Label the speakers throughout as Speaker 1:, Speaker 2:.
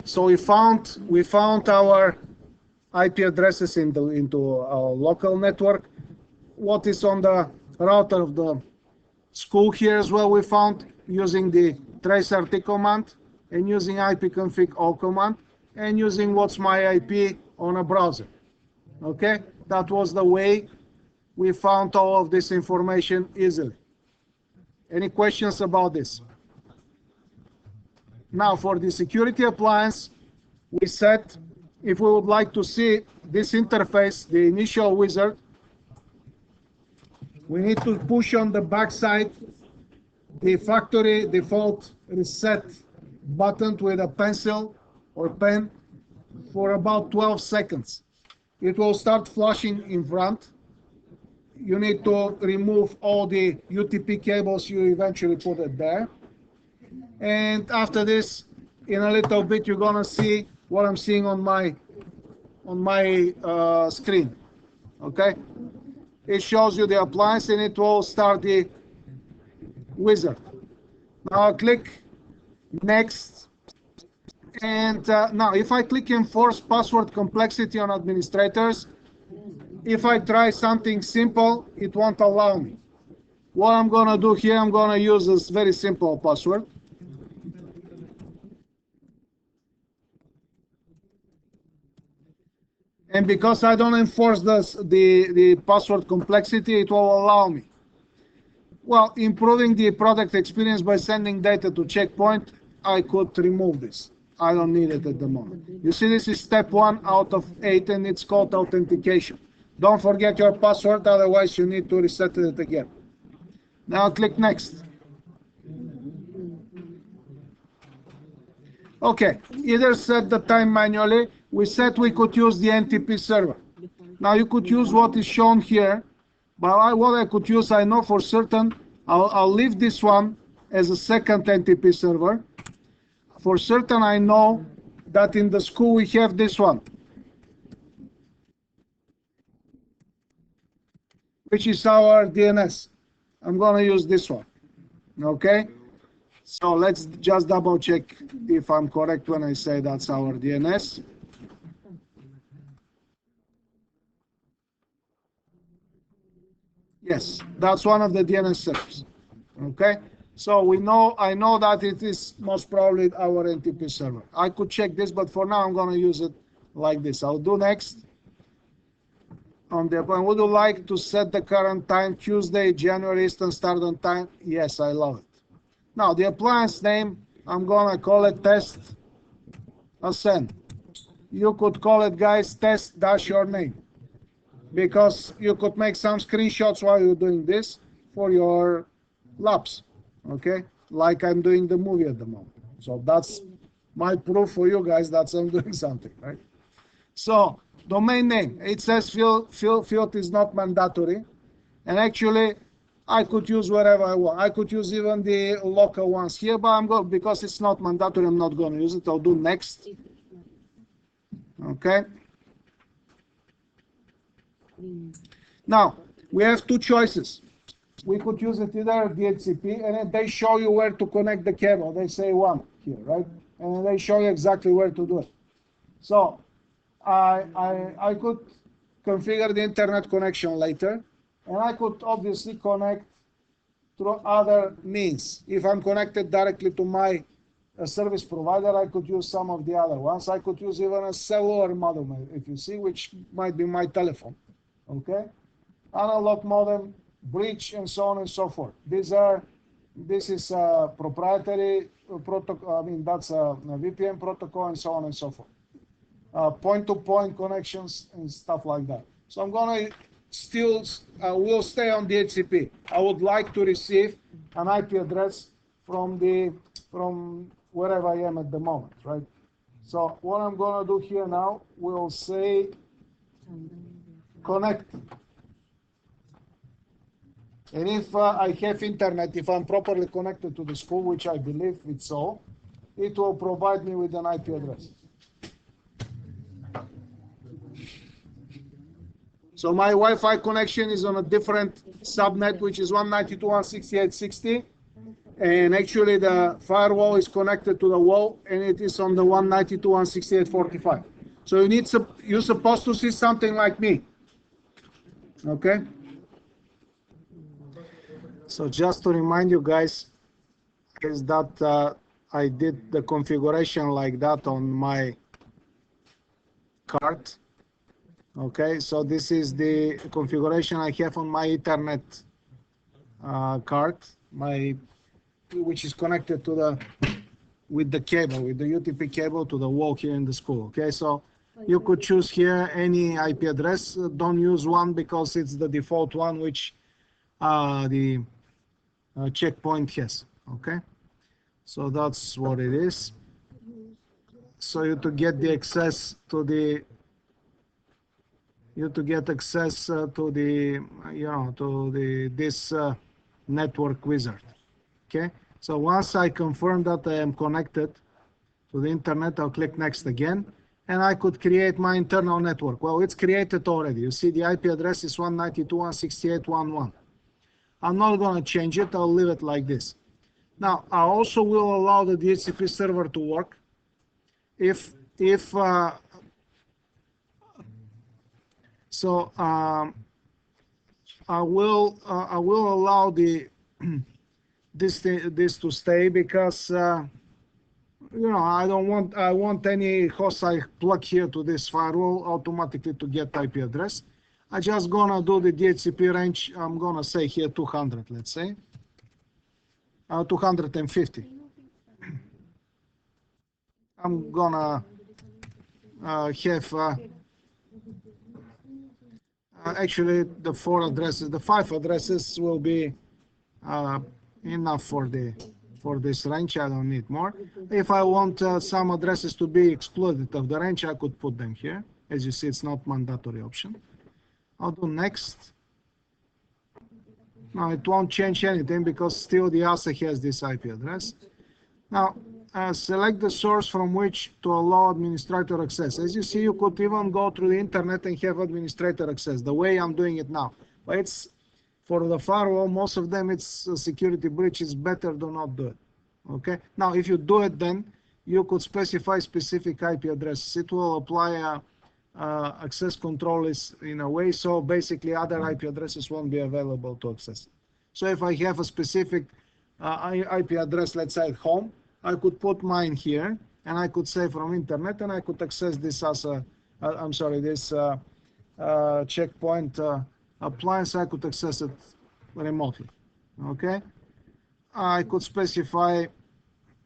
Speaker 1: So we found our IP addresses into our local network. What is on the router of the school here as well, we found using the traceRT command and using ipconfig all command and using what's my IP on a browser. Okay, that was the way we found all of this information easily. Any questions about this? Now for the security appliance, we said if we would like to see this interface, the initial wizard, we need to push on the backside the factory default reset button with a pencil or pen for about 12 seconds. It will start flashing in front. You need to remove all the UTP cables you eventually put it there. And after this, in a little bit, you're gonna see what I'm seeing on my screen. Okay, it shows you the appliance and it will start the wizard. Now I click next, and now if I click enforce password complexity on administrators, if I try something simple, it won't allow me. What I'm gonna do here, I'm gonna use this very simple password. And because I don't enforce the password complexity, it will allow me. Well, improving the product experience by sending data to Checkpoint, I could remove this. I don't need it at the moment. You see, this is step 1 out of 8, and it's called authentication. Don't forget your password, otherwise you need to reset it again. Now click next. Okay, either set the time manually. We said we could use the NTP server. Now you could use what is shown here, but what I could use, I know for certain, I'll leave this one as a second NTP server. For certain, I know that in the school we have this one, which is our DNS. I'm gonna use this one, okay? So let's just double check if I'm correct when I say that's our DNS. Yes, that's one of the DNS servers. Okay, so I know that it is most probably our NTP server. I could check this, but for now I'm going to use it like this. I'll do next. On the point, would you like to set the current time, Tuesday, January Eastern Standard Time? Yes, I love it. Now the appliance name, I'm going to call it test ascend. You could call it, guys, test dash your name, because you could make some screenshots while you're doing this for your labs, okay? Like I'm doing the movie at the moment. So that's my proof for you guys that I'm doing something, right? So domain name, it says field is not mandatory. And actually, I could use wherever I want. I could use even the local ones here, but I'm going, because it's not mandatory, I'm not going to use it. I'll do next. Okay. Now, we have two choices. We could use it either DHCP, and they show you where to connect the cable. They say one here, right? And they show you exactly where to do it. So I could configure the internet connection later, and I could obviously connect through other means. If I'm connected directly to my service provider, I could use some of the other ones. I could use even a cellular modem, if you see, which might be my telephone. Okay, analog modem, bridge, and so on and so forth. This is a proprietary protocol. I mean, that's a VPN protocol, and so on and so forth. Point-to-point connections and stuff like that. So I'm gonna still will stay on DHCP. I would like to receive an IP address from wherever I am at the moment, right? So what I'm gonna do here now, we'll say connect. And if I have internet, if I'm properly connected to the school, which I believe it's so, it will provide me with an IP address. So my Wi-Fi connection is on a different subnet, which is 192.168.60. And actually the firewall is connected to the wall, and it is on the 192.168.45. So you're supposed to see something like me. Okay? So just to remind you guys, is that I did the configuration like that on my card. Okay, so this is the configuration I have on my Ethernet card, which is connected to with the cable, with the UTP cable to the wall here in the school. Okay, so you could choose here any IP address. Don't use one because it's the default one which the checkpoint has. Okay, so that's what it is. So you to get the access to the to the this network wizard. Okay, so once I confirm that I am connected to the internet, I'll click next again, and I could create my internal network. Well, it's created already. You see the IP address is 192.168.1.1. I'm not going to change it. I'll leave it like this. Now I also will allow the DHCP server to work if so I will allow the this to stay because I want any host I plug here to this firewall automatically to get IP address. I just gonna do the DHCP range. I'm gonna say here 200, let's say 250. I'm gonna have actually the 5 addresses will be enough for this range. I don't need more. If I want some addresses to be excluded of the range, I could put them here. As you see, it's not mandatory option. I'll do next. Now it won't change anything because still the ASA has this IP address. Now select the source from which to allow administrator access. As you see, you could even go through the internet and have administrator access the way I'm doing it now. But it's for the firewall, most of them it's a security breach. It's better do not do it. Okay. Now if you do it, then you could specify specific IP addresses. It will apply access control is in a way, so basically other IP addresses won't be available to access. So if I have a specific IP address, let's say at home, I could put mine here, and I could say from internet, and I could access this as this checkpoint appliance. I could access it remotely. Okay, I could specify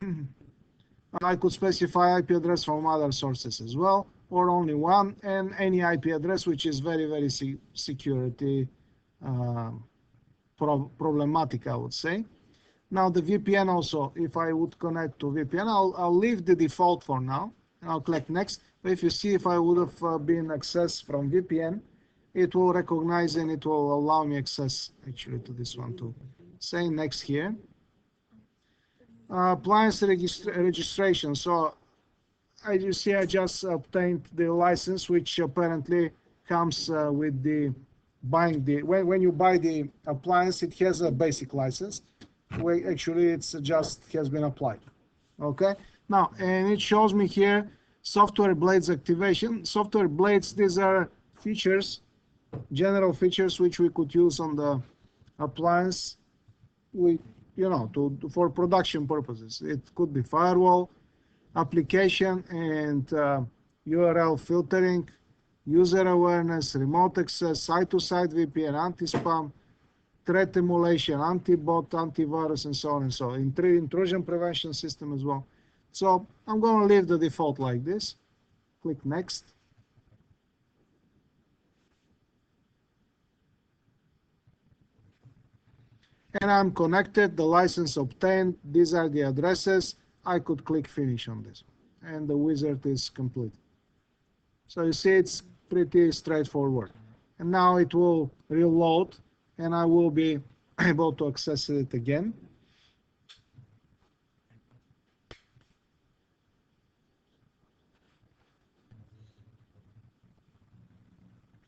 Speaker 1: IP address from other sources as well, or only one, and any IP address which is very, very security problematic, I would say. Now the VPN also, if I would connect to VPN, I'll leave the default for now, and I'll click next. But if you see, if I would have been accessed from VPN, it will recognize and it will allow me access actually to this one too. Say next here. Appliance registration. So as you see, I just obtained the license, which apparently comes with the buying the when you buy the appliance, it has a basic license. Where actually it's just has been applied. Okay, now and it shows me here software blades activation. Software blades, these are features, general features which we could use on the appliance, for production purposes. It could be firewall, application and URL filtering, user awareness, remote access, site-to-site VPN, anti-spam, threat emulation, anti-bot, antivirus, and so on and so on. Intrusion prevention system as well. So I'm going to leave the default like this. Click next. And I'm connected, the license obtained. These are the addresses. I could click finish on this. And the wizard is complete. So you see, it's pretty straightforward. And now it will reload, and I will be able to access it again.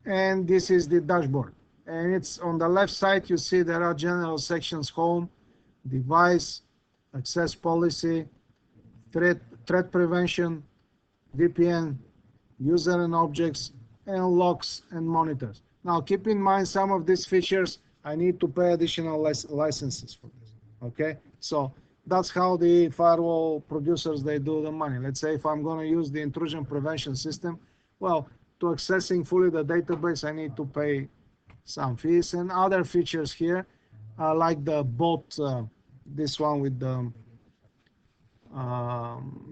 Speaker 1: And this is the dashboard. And it's on the left side, you see there are general sections, home, device, access policy, threat prevention, VPN, user and objects, and logs and monitors. Now keep in mind some of these features I need to pay additional licenses for this. Okay, so that's how the firewall producers they do the money. Let's say if I'm going to use the intrusion prevention system, well, to accessing fully the database, I need to pay some fees and other features here, like the bot, this one with the